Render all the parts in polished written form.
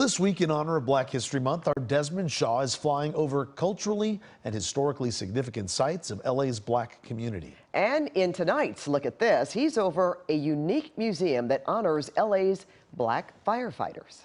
This week, in honor of Black History Month, our Desmond Shaw is flying over culturally and historically significant sites of LA's Black community. And in tonight's Look at This, he's over a unique museum that honors LA's Black firefighters.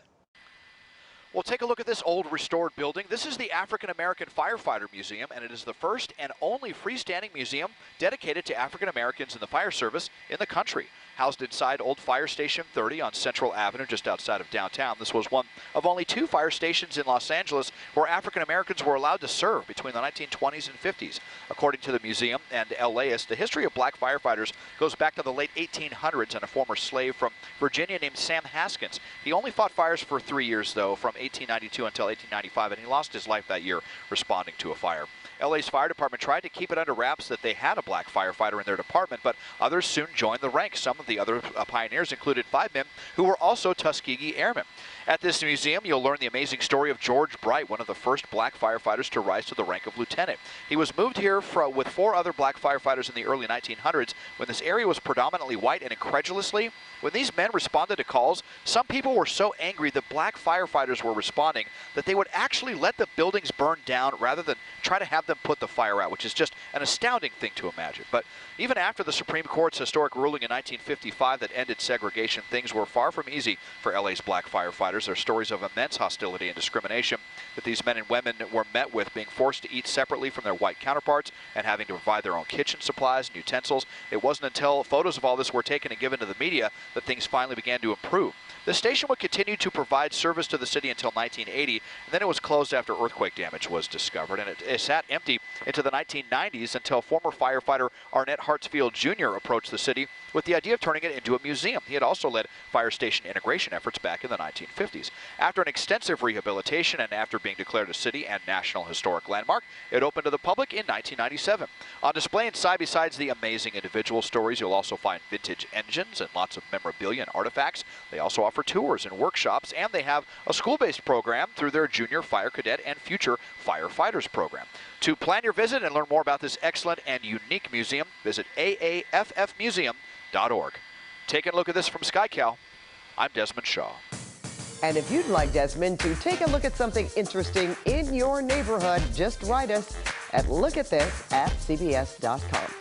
Well, take a look at this old restored building. This is the African American Firefighter Museum, and it is the first and only freestanding museum dedicated to African Americans in the fire service in the country. Housed inside old Fire Station 30 on Central Avenue, just outside of downtown. This was one of only 2 fire stations in Los Angeles where African Americans were allowed to serve between the 1920s and 50s. According to the museum and LAist, the history of Black firefighters goes back to the late 1800s and a former slave from Virginia named Sam Haskins. He only fought fires for 3 years, though, from 1892 until 1895, and he lost his life that year responding to a fire. LA's fire department tried to keep it under wraps that they had a Black firefighter in their department, but others soon joined the ranks. Some of the other pioneers included 5 men who were also Tuskegee Airmen. At this museum, you'll learn the amazing story of George Bright, one of the first Black firefighters to rise to the rank of lieutenant. He was moved here with 4 other Black firefighters in the early 1900s when this area was predominantly white, and incredulously, when these men responded to calls, some people were so angry that Black firefighters were responding that they would actually let the buildings burn down rather than try to have them put the fire out, which is just an astounding thing to imagine. But even after the Supreme Court's historic ruling in 1955 that ended segregation, things were far from easy for LA's Black firefighters. There are stories of immense hostility and discrimination that these men and women were met with, being forced to eat separately from their white counterparts and having to provide their own kitchen supplies and utensils. It wasn't until photos of all this were taken and given to the media that things finally began to improve. The station would continue to provide service to the city until 1980, and then it was closed after earthquake damage was discovered, and it sat empty into the 1990s until former firefighter Arnett Hartsfield Jr. approached the city with the idea of turning it into a museum. He had also led fire station integration efforts back in the 1950s. After an extensive rehabilitation and after being declared a city and national historic landmark, it opened to the public in 1997. On display inside, besides the amazing individual stories, you'll also find vintage engines and lots of memorabilia and artifacts. They also offer tours and workshops, and they have a school-based program through their Junior Fire Cadet and Future Firefighters program. To plan your visit and learn more about this excellent and unique museum, visit aaffmuseum.org. Taking a look at this from SkyCal, I'm Desmond Shaw. And if you'd like Desmond to take a look at something interesting in your neighborhood, just write us at lookatthis@cbs.com.